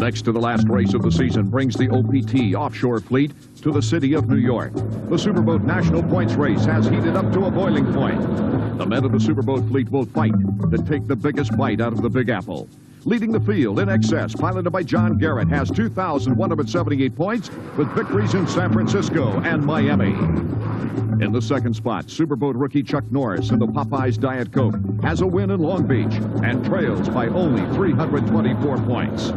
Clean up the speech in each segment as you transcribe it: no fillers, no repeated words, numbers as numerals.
Next to the last race of the season brings the OPT offshore fleet to the city of New York. The Superboat National Points Race has heated up to a boiling point. The men of the Superboat fleet will fight to take the biggest bite out of the Big Apple. Leading the field in excess, piloted by John Garrett, has 2,178 points with victories in San Francisco and Miami. In the second spot, Superboat rookie Chuck Norris in the Popeyes Diet Coke has a win in Long Beach and trails by only 324 points.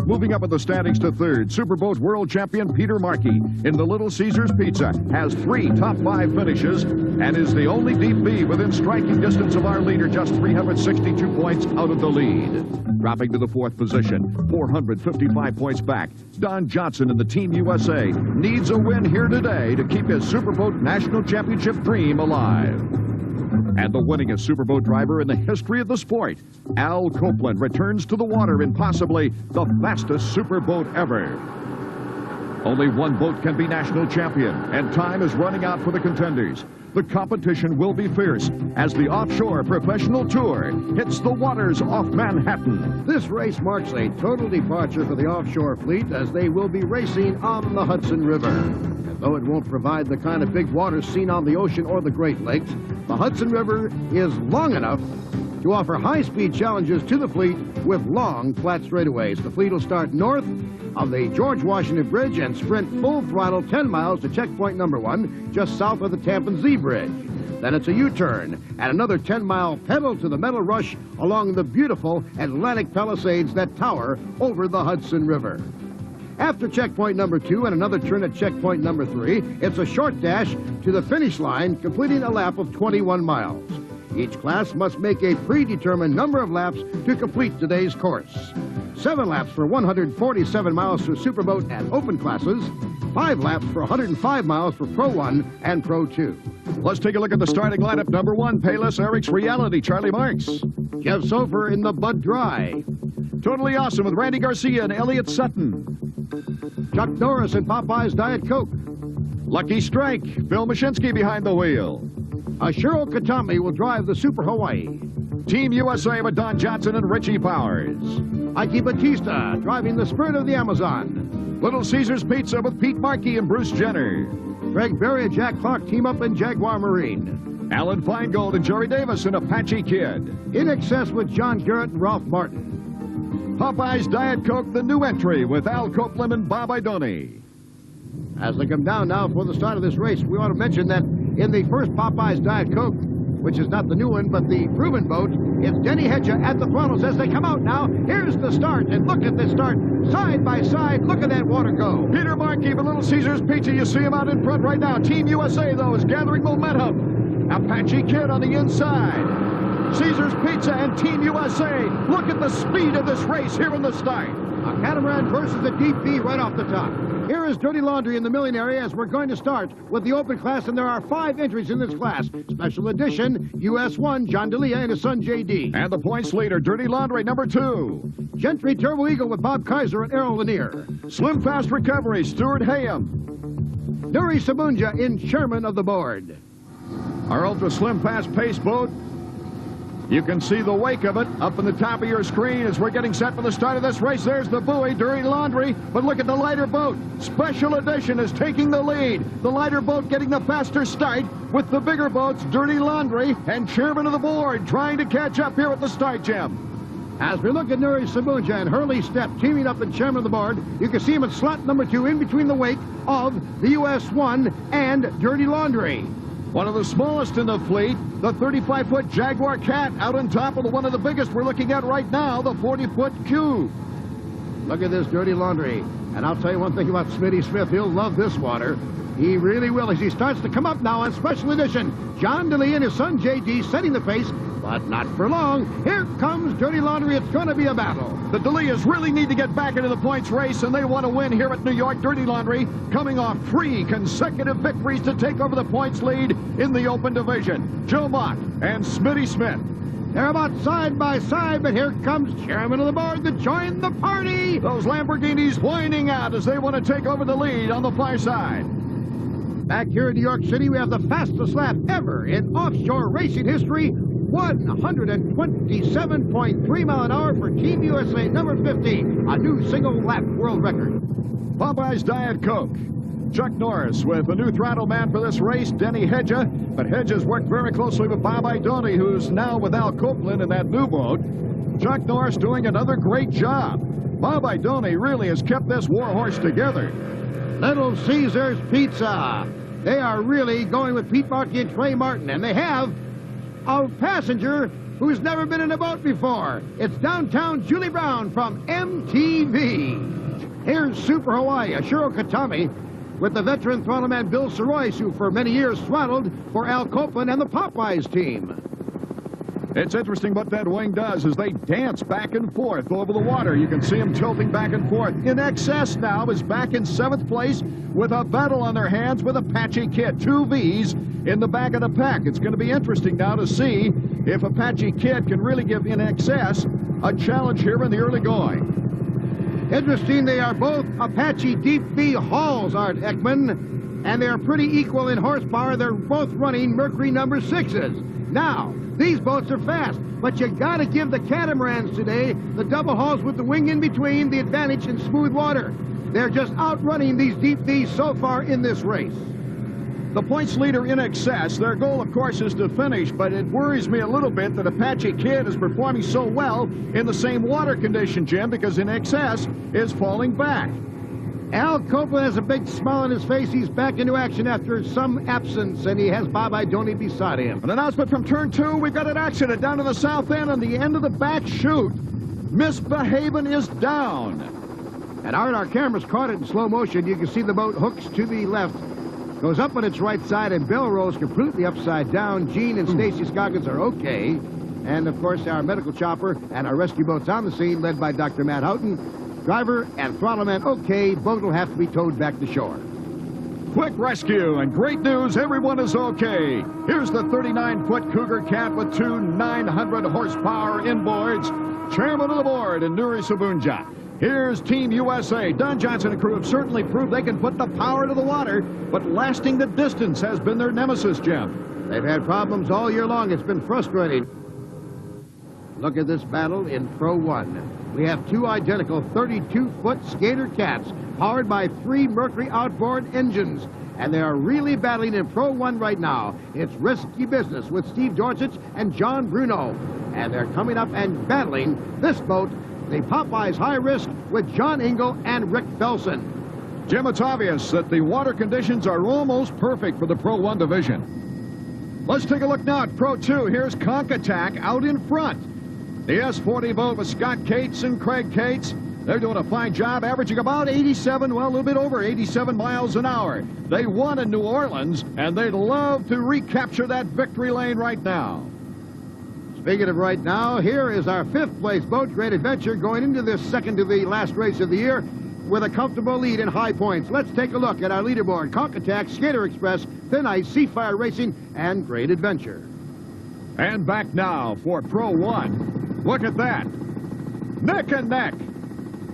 Moving up in the standings to third, Superboat world champion Peter Markey in the Little Caesars Pizza has 3 top 5 finishes and is the only deep V within striking distance of our leader, just 362 points out of the lead. Dropping to the 4th position, 455 points back, Don Johnson in the Team USA needs a win here today to keep his Superboat National Championship dream alive. And the winningest Superboat driver in the history of the sport, Al Copeland, returns to the water in possibly the fastest Superboat ever. Only one boat can be national champion, and time is running out for the contenders. The competition will be fierce as the offshore professional tour hits the waters off Manhattan. This race marks a total departure for the offshore fleet as they will be racing on the Hudson River. And though it won't provide the kind of big water seen on the ocean or the Great Lakes, the Hudson River is long enough to offer high-speed challenges to the fleet with long, flat straightaways. The fleet will start north of the George Washington Bridge and sprint full throttle 10 miles to checkpoint number 1, just south of the Tappan Zee Bridge. Then it's a U-turn and another 10-mile pedal to the metal rush along the beautiful Atlantic Palisades that tower over the Hudson River. After checkpoint number 2 and another turn at checkpoint number 3, it's a short dash to the finish line, completing a lap of 21 miles. Each class must make a predetermined number of laps to complete today's course. 7 laps for 147 miles for Superboat and Open classes, 5 laps for 105 miles for Pro 1 and Pro 2. Let's take a look at the starting lineup. Number 1, Payless Eric's Reality, Charlie Marks. Jeff Sofer in the Bud Dry. Totally Awesome with Randy Garcia and Elliott Sutton. Chuck Norris in Popeyes Diet Coke. Lucky Strike, Phil Mashinsky behind the wheel. Ashiro Katami will drive the Super Hawaii. Team USA with Don Johnson and Richie Powers. Ike Batista driving the Spirit of the Amazon. Little Caesars Pizza with Pete Markey and Bruce Jenner. Greg Berry and Jack Clark team up in Jaguar Marine. Alan Feingold and Jerry Davis in Apache Kid. In Excess with John Garrett and Ralph Martin. Popeyes Diet Coke, the new entry with Al Copeland and Bob Idoni. As they come down now for the start of this race, we ought to mention that in the first Popeyes Diet Coke, which is not the new one, but the proven boat, it's Denny Hedger at the throttles as they come out now. Here's the start, and look at this start. Side by side, look at that water go. Peter Markey, but Little Caesars Pizza, you see him out in front right now. Team USA, though, is gathering momentum. Apache Kid on the inside. Caesars Pizza and Team USA. Look at the speed of this race here in the start. A catamaran versus a deep V right off the top. Here is Dirty Laundry in the milling area as we're going to start with the open class, and there are 5 entries in this class. Special edition, US 1, John D'Elia and his son J.D. And the points leader, Dirty Laundry, number 2. Gentry Turbo Eagle with Bob Kaiser and Errol Lanier. Slim Fast Recovery, Stuart Hayham. Nuri Sabunja in chairman of the board. Our Ultra Slim Fast Pace boat. You can see the wake of it up in the top of your screen as we're getting set for the start of this race. There's the buoy, Dirty Laundry, but look at the lighter boat. Special Edition is taking the lead. The lighter boat getting the faster start with the bigger boats, Dirty Laundry, and chairman of the board trying to catch up here at the start, Jim. As we look at Nuri Sabunja and Hurley Step teaming up in chairman of the board, you can see him at slot number 2 in between the wake of the US 1 and Dirty Laundry. One of the smallest in the fleet, the 35-foot Jaguar Cat, out on top of one of the biggest we're looking at right now, the 40-foot Cube. Look at this Dirty Laundry. And I'll tell you one thing about Smitty Smith. He'll love this water. He really will as he starts to come up now on Special Edition. John D'Elia and his son J.D. setting the pace, but not for long. Here comes Dirty Laundry. It's going to be a battle. The D'Elias really need to get back into the points race, and they want to win here at New York. Dirty Laundry coming off 3 consecutive victories to take over the points lead in the open division. Joe Mott and Smitty Smith. They're about side by side, but here comes chairman of the board to join the party. Those Lamborghinis whining out as they want to take over the lead on the far side. Back here in New York City, we have the fastest lap ever in offshore racing history. 127.3 mile an hour for Team USA number 50. a new single-lap world record. Popeye's Diet Coke. Chuck Norris with the new throttle man for this race, Denny Hedges. But Hedges worked very closely with Bob Idoni, who's now with Al Copeland in that new boat. Chuck Norris doing another great job. Bob Idoni really has kept this warhorse together. Little Caesar's Pizza. They are really going with Pete Markey and Trey Martin, and they have a passenger who's never been in a boat before. It's downtown Julie Brown from MTV. Here's Super Hawaii, Ashiro Katami, with the veteran throttleman Bill Sorois, who for many years throttled for Al Copeland and the Popeyes team. It's interesting what that wing does as they dance back and forth over the water. You can see them tilting back and forth. In Excess now is back in 7th place with a battle on their hands with Apache Kid. 2 V's in the back of the pack. It's going to be interesting now to see if Apache Kid can really give In Excess a challenge here in the early going. Interesting, they are both Apache Deep V hulls, Art Ekman, and they're pretty equal in horsepower. They're both running Mercury number 6s. Now, these boats are fast, but you gotta give the catamarans today, the double hulls with the wing in between, the advantage in smooth water. They're just outrunning these Deep V's so far in this race. The points leader In Excess, their goal, of course, is to finish, but it worries me a little bit that Apache Kid is performing so well in the same water condition, Jim, because In Excess is falling back. Al Copeland has a big smile on his face. He's back into action after some absence, and he has Bob Idoni beside him. An announcement from turn 2. We've got an accident down to the south end on the end of the back chute. Misbehaving is down. And Art, our camera's caught it in slow motion. You can see the boat hooks to the left, goes up on its right side, and Bill rolls completely upside down. Gene and Stacy Scoggins are okay. And, of course, our medical chopper and our rescue boats on the scene, led by Dr. Matt Houghton. Driver and throttleman okay. Boat will have to be towed back to shore. Quick rescue and great news, everyone is okay. Here's the 39-foot Cougar Cat with 2 900-horsepower inboards. Chairman of the board, and Nuri Sabunja. Here's Team USA. Don Johnson and crew have certainly proved they can put the power to the water, but lasting the distance has been their nemesis, Jim. They've had problems all year long. It's been frustrating. Look at this battle in Pro 1. We have 2 identical 32-foot skater cats powered by 3 Mercury outboard engines. And they are really battling in Pro 1 right now. It's risky business with Steve Dorchich and John Bruno. And they're coming up and battling this boat, the Popeyes High Risk, with John Engel and Rick Felsen. Jim, it's obvious that the water conditions are almost perfect for the Pro 1 division. Let's take a look now at Pro 2. Here's Conch Attack out in front. The S40 boat with Scott Cates and Craig Cates. They're doing a fine job, averaging about 87, well, a little bit over 87 miles an hour. They won in New Orleans, and they'd love to recapture that victory lane right now. Speaking of right now, here is our 5th place boat, Great Adventure, going into this second to the last race of the year with a comfortable lead in high points. Let's take a look at our leaderboard. Conch Attack, Skater Express, Thin Ice, Seafire Racing, and Great Adventure. And back now for Pro 1. Look at that. Neck and neck.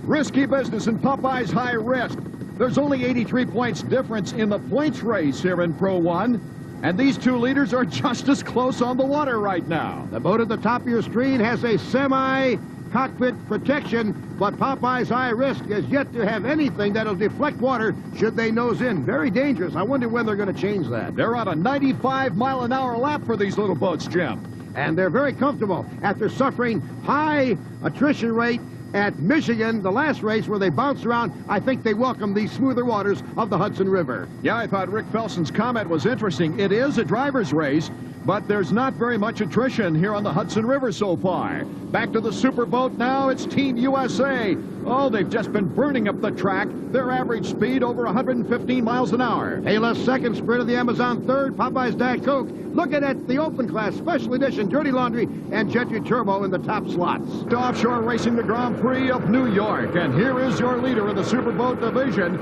Risky business in Popeye's High Risk. There's only 83 points difference in the points race here in Pro 1. And these 2 leaders are just as close on the water right now. The boat at the top of your screen has a semi-cockpit protection, but Popeye's High Risk is yet to have anything that'll deflect water should they nose in. Very dangerous. I wonder when they're going to change that. They're on a 95-mile-an-hour lap for these little boats, Jim. And they're very comfortable after suffering high attrition rate at Michigan, the last race where they bounced around. I think they welcome the smoother waters of the Hudson River. Yeah, I thought Rick Felsen's comment was interesting. It is a driver's race, but there's not very much attrition here on the Hudson River so far. Back to the Superboat now, it's Team USA. Oh, they've just been burning up the track. Their average speed over 115 miles an hour. Payless second, Spirit of the Amazon third, Popeye's Diet Coke. Looking at the open class, special edition, Dirty Laundry, and Gentry Turbo in the top slots. Offshore Racing, the Grand Prix of New York. And here is your leader in the Superboat division.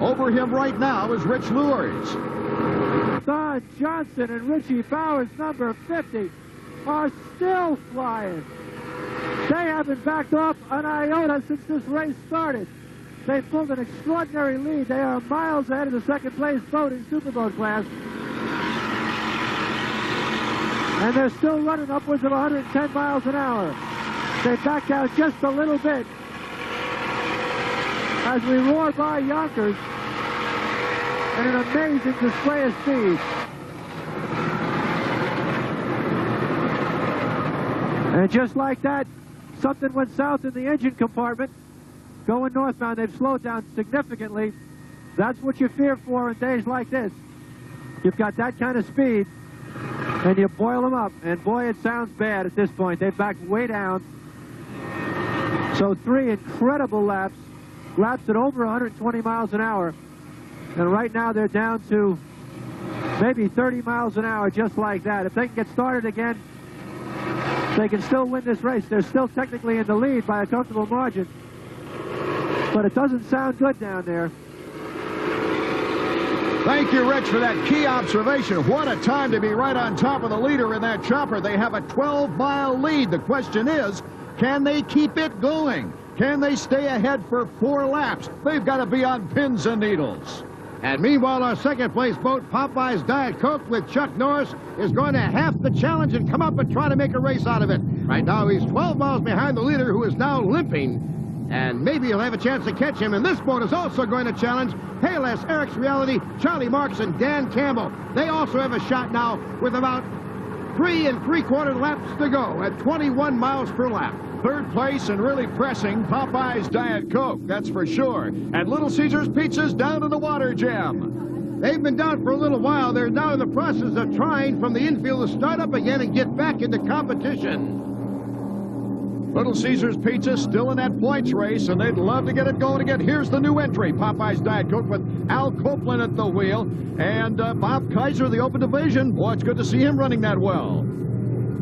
Over him right now is Rich Lures. Don Johnson and Richie Bowers, number 50, are still flying. They haven't backed off an iota since this race started. They pulled an extraordinary lead. They are miles ahead of the second-place boat in Superboat class. And they're still running upwards of 110 miles an hour. They backed out just a little bit as we roar by Yonkers in an amazing display of speed. And just like that, something went south in the engine compartment. Going northbound, they've slowed down significantly. That's what you fear for in days like this. You've got that kind of speed, and you boil them up. And boy, it sounds bad at this point. They've backed way down. So 3 incredible laps at over 120 miles an hour. And right now they're down to maybe 30 miles an hour, just like that. If they can get started again, they can still win this race. They're still technically in the lead by a comfortable margin. But it doesn't sound good down there. Thank you, Rich, for that key observation. What a time to be right on top of the leader in that chopper. They have a 12-mile lead. The question is, can they keep it going? Can they stay ahead for 4 laps? They've got to be on pins and needles. And meanwhile, our second-place boat, Popeye's Diet Coke with Chuck Norris, is going to half the challenge and come up and try to make a race out of it. Right now, he's 12 miles behind the leader, who is now limping. And maybe he'll have a chance to catch him. And this boat is also going to challenge Payless, Eric's Reality, Charlie Marks, and Dan Campbell. They also have a shot now with about 3 3/4 laps to go at 21 miles per lap. Third place and really pressing Popeye's Diet Coke, that's for sure. And Little Caesar's Pizza's down in the water, Jim. They've been down for a little while. They're now in the process of trying from the infield to start up again and get back into competition. Little Caesar's Pizza still in that points race, and they'd love to get it going again. Here's the new entry, Popeye's Diet Coke, with Al Copeland at the wheel. And Bob Kaiser, the open division. Boy, it's good to see him running that well.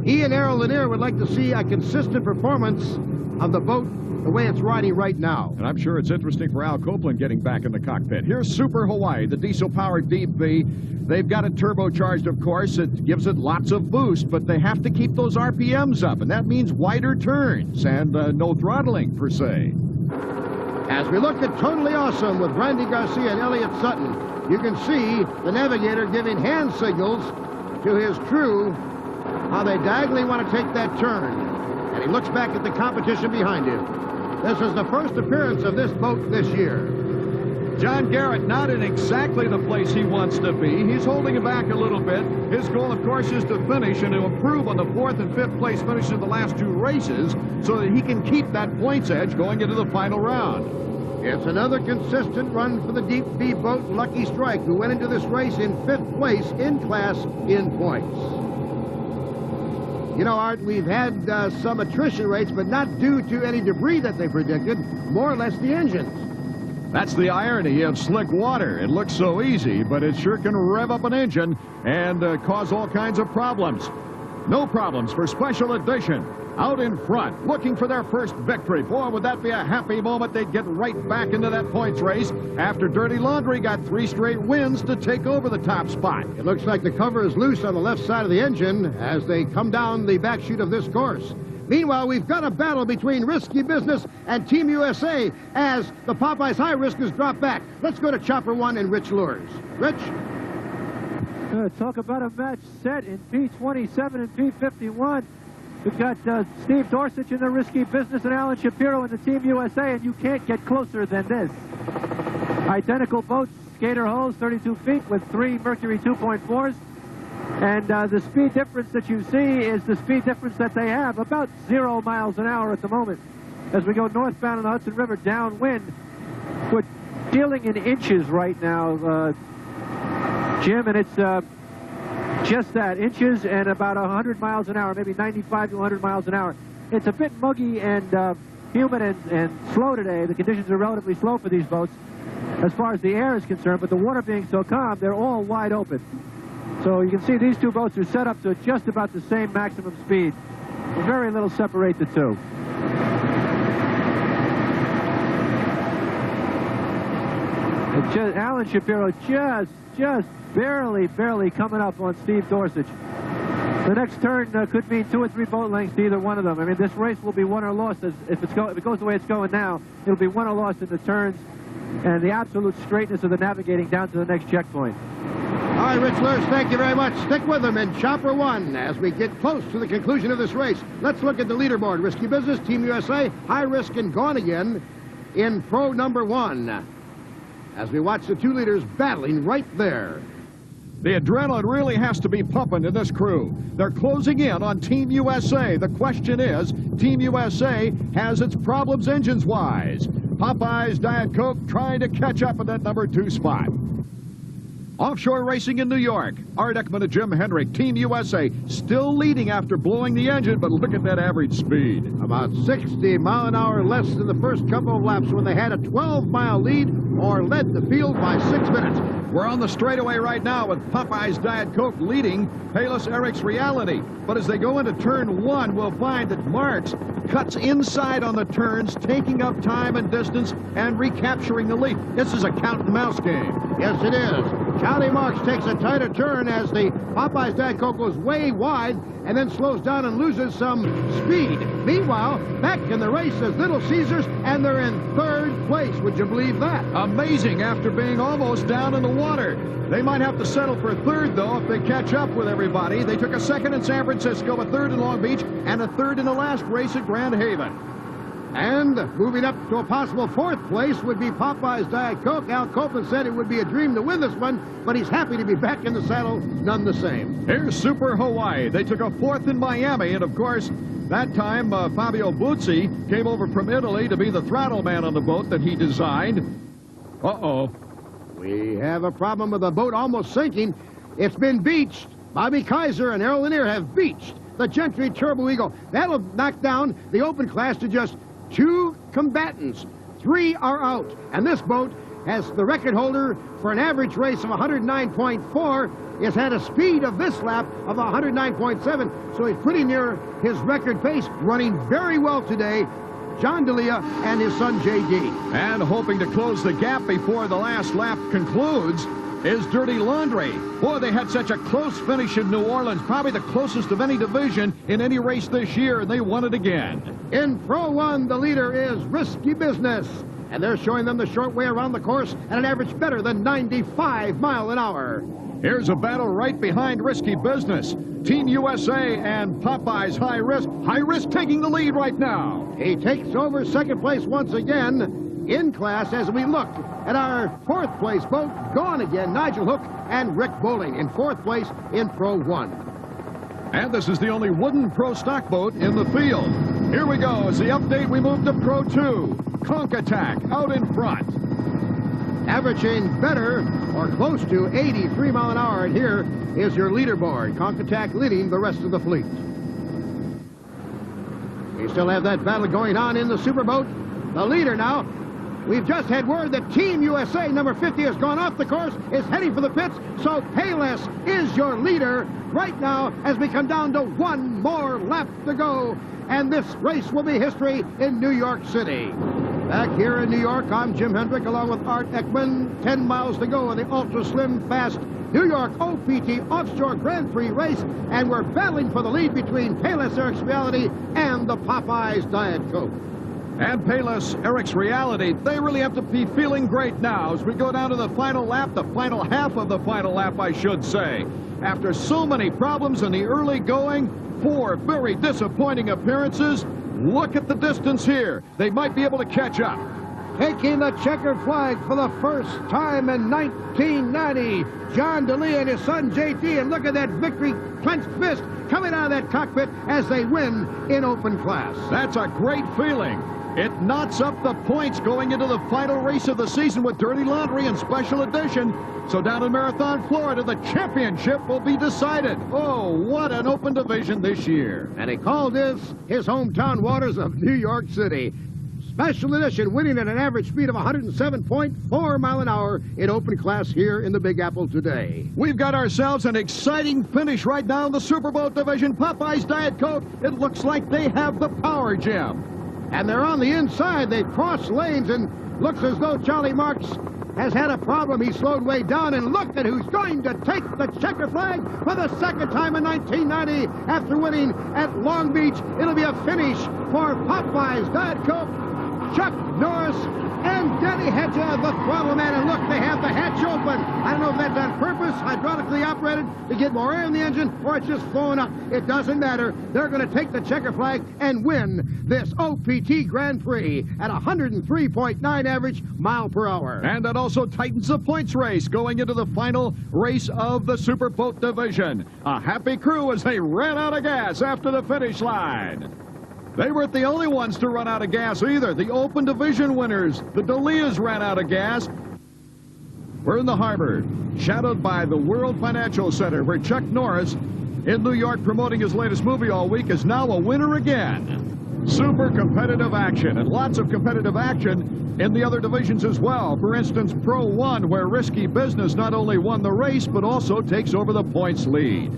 He and Errol Lanier would like to see a consistent performance of the boat the way it's riding right now. And I'm sure it's interesting for Al Copeland getting back in the cockpit. Here's Super Hawaii, the diesel-powered DB. They've got it turbocharged, of course. It gives it lots of boost, but they have to keep those RPMs up, and that means wider turns and no throttling, per se. As we look at Totally Awesome with Randy Garcia and Elliott Sutton, you can see the navigator giving hand signals to his crew how they diagonally want to take that turn. And he looks back at the competition behind him. This is the first appearance of this boat this year. John Garrett not in exactly the place he wants to be. He's holding it back a little bit. His goal, of course, is to finish and to improve on the 4th and 5th place finishes of the last 2 races so that he can keep that points edge going into the final round. It's another consistent run for the Deep V boat, Lucky Strike, who went into this race in 5th place in class in points. You know, Art, we've had some attrition rates, but not due to any debris that they predicted, more or less the engines. That's the irony of slick water. It looks so easy, but it sure can rev up an engine and cause all kinds of problems. No problems for Special Edition. Out in front, looking for their first victory. Boy, would that be a happy moment. They'd get right back into that points race after Dirty Laundry got 3 straight wins to take over the top spot. It looks like the cover is loose on the left side of the engine as they come down the back chute of this course. Meanwhile, we've got a battle between Risky Business and Team USA as the Popeyes High Riskers drop back. Let's go to Chopper 1 and Rich Lures. Rich? Talk about a match set in P27 and P51. We've got Steve Dorsich in the Risky Business and Alan Shapiro in the Team USA, and you can't get closer than this. Identical boats, skater hulls, 32 feet with 3 Mercury 2.4s. And the speed difference that you see is the speed difference that they have, about 0 miles an hour at the moment. As we go northbound on the Hudson River downwind, we're dealing in inches right now, Jim, and it's just that, inches and about 100 miles an hour, maybe 95 to 100 miles an hour. It's a bit muggy and humid and slow today. The conditions are relatively slow for these boats as far as the air is concerned, but the water being so calm, they're all wide open. So you can see these 2 boats are set up to just about the same maximum speed. Very little separate the 2. And Alan Shapiro just barely coming up on Steve Dorsich. The next turn could mean 2 or 3 boat lengths to either one of them. I mean, this race will be won or lost. If it goes the way it's going now, it'll be won or lost in the turns and the absolute straightness of the navigating down to the next checkpoint. All right, Rich Lurs, thank you very much. Stick with them in Chopper 1 as we get close to the conclusion of this race. Let's look at the leaderboard. Risky Business, Team USA, High Risk, and Gone Again. in Pro number 1. As we watch the two leaders battling right there. The adrenaline really has to be pumping in this crew. They're closing in on Team USA. The question is, Team USA has its problems engines-wise. Popeye's Diet Coke trying to catch up in that number 2 spot. Offshore racing in New York. Art Ekman and Jim Hendrick, Team USA, still leading after blowing the engine, but look at that average speed. About 60 mile an hour less than the first couple of laps when they had a 12-mile lead or led the field by 6 minutes. We're on the straightaway right now with Popeye's Diet Coke leading Payless Eric's Reality. But as they go into turn 1, we'll find that Marks cuts inside on the turns, taking up time and distance and recapturing the lead. This is a cat and mouse game. Yes, it is. Charlie Marks takes a tighter turn as the Popeye's Diet Coke goes way wide and then slows down and loses some speed. Meanwhile, back in the race is Little Caesars, and they're in 3rd place. Would you believe that? Amazing after being almost down in the water. They might have to settle for 3rd, though, if they catch up with everybody. They took a 2nd in San Francisco, a 3rd in Long Beach, and a 3rd in the last race at Grand Haven. And moving up to a possible 4th place would be Popeye's Diet Coke. Al Copeland said it would be a dream to win this one, but he's happy to be back in the saddle none the same. Here's Super Hawaii. They took a 4th in Miami, and of course, that time Fabio Buzzi came over from Italy to be the throttle man on the boat that he designed. Uh-oh. We have a problem with the boat almost sinking. It's been beached. Bobby Kaiser and Errol Lanier have beached the Gentry Turbo Eagle. That'll knock down the open class to just 2 combatants. 3 are out. And this boat has the record holder for an average race of 109.4. Has had a speed of this lap of 109.7. So he's pretty near his record pace, running very well today. John D'Elia and his son J.D. And hoping to close the gap before the last lap concludes is Dirty Laundry. Boy, they had such a close finish in New Orleans, probably the closest of any division in any race this year, and they won it again. In Pro 1, the leader is Risky Business, and they're showing them the short way around the course at an average better than 95 miles an hour. Here's a battle right behind Risky Business. Team USA and Popeye's High Risk. High Risk taking the lead right now. He takes over 2nd place once again in class as we look at our 4th place boat, gone again, Nigel Hook and Rick Bowling in 4th place in Pro 1. And this is the only wooden pro stock boat in the field. Here we go. As the update, we move to Pro 2. Conch Attack out in front. Averaging better or close to 83 mile an hour, and here is your leaderboard. Conch Attack leading the rest of the fleet. We still have that battle going on in the Superboat. The leader now, we've just had word that Team USA number 50 has gone off the course, is heading for the pits, so Payless is your leader right now as we come down to 1 more lap to go, and this race will be history in New York City. Back here in New York, I'm Jim Hendrick along with Art Ekman. 10 miles to go in the ultra slim fast New York OPT Offshore Grand Prix race, and we're battling for the lead between Payless Eric's Reality and the Popeye's Diet Coke. And Payless Eric's Reality, they really have to be feeling great now as we go down to the final lap, the final half of the final lap, I should say. After so many problems in the early going, 4 very disappointing appearances, look at the distance here. They might be able to catch up. Taking the checkered flag for the first time in 1990, John D'Elia and his son J.D. And look at that victory clenched fist coming out of that cockpit as they win in open class. That's a great feeling. It knots up the points going into the final race of the season with Dirty Laundry and Special Edition. So down in Marathon, Florida, the championship will be decided. Oh, what an open division this year. And he called this his hometown waters of New York City. Special Edition winning at an average speed of 107.4 mile an hour in open class here in the Big Apple today. We've got ourselves an exciting finish right now in the Superboat division. Popeye's Diet Coke, it looks like they have the power, Jim. And they're on the inside. They've crossed lanes, and looks as though Charlie Marks has had a problem. He slowed way down, and look at who's going to take the checker flag for the 2nd time in 1990 after winning at Long Beach. It'll be a finish for Popeye's Diet Coke, Chuck Norris, And Denny Hedges, the throttle man, and look, they have the hatch open. I don't know if that's on purpose, hydraulically operated, to get more air in the engine, or it's just flowing up. It doesn't matter. They're going to take the checker flag and win this OPT Grand Prix at 103.9 average mile per hour. And that also tightens the points race going into the final race of the Superboat division. A happy crew as they ran out of gas after the finish line. They weren't the only ones to run out of gas either. The Open Division winners, the Delias, ran out of gas. We're in the harbor, shadowed by the World Financial Center, where Chuck Norris, in New York promoting his latest movie all week, is now a winner again. Super competitive action, and lots of competitive action in the other divisions as well. For instance, Pro 1, where Risky Business not only won the race, but also takes over the points lead.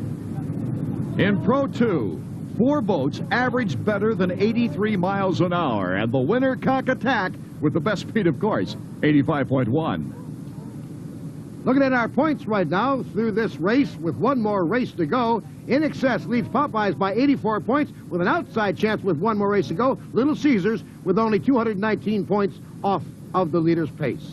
In Pro 2, 4 boats averaged better than 83 miles an hour, and the winner, Cock Attack, with the best speed, of course, 85.1. Looking at our points right now through this race, with one more race to go, In Excess leads Popeyes by 84 points, with an outside chance with one more race to go. Little Caesars with only 219 points off of the leader's pace.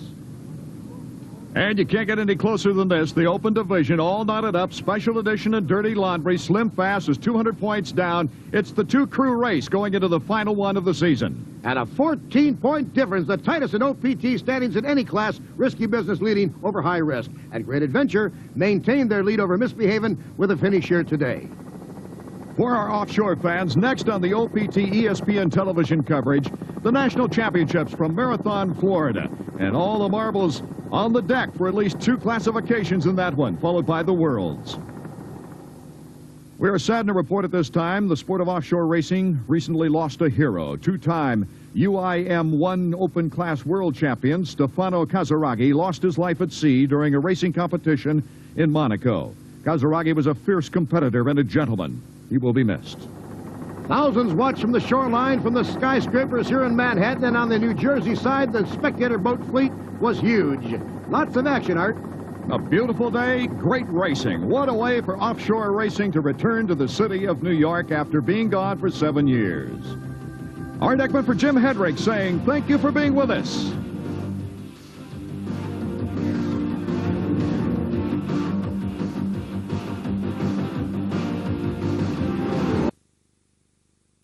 And you can't get any closer than this. The Open Division, all knotted up, special edition and Dirty Laundry. Slim Fast is 200 points down. It's the 2-crew race going into the final one of the season. And a 14-point difference, the tightest in OPT standings in any class. Risky Business leading over High Risk. And Great Adventure maintained their lead over Misbehavin' with a finish here today. For our offshore fans, next on the OPT ESPN television coverage, the National Championships from Marathon, Florida. And all the marbles on the deck for at least 2 classifications in that one, followed by the Worlds. We are saddened to report at this time the sport of offshore racing recently lost a hero. 2-time UIM-1 Open Class World Champion Stefano Casaraghi lost his life at sea during a racing competition in Monaco. Casaraghi was a fierce competitor and a gentleman. He will be missed. Thousands watch from the shoreline, from the skyscrapers here in Manhattan, and on the New Jersey side, the spectator boat fleet was huge. Lots of action, Art. A beautiful day, great racing. What a way for offshore racing to return to the city of New York after being gone for 7 years. Art Ekman for Jim Hedrick saying thank you for being with us.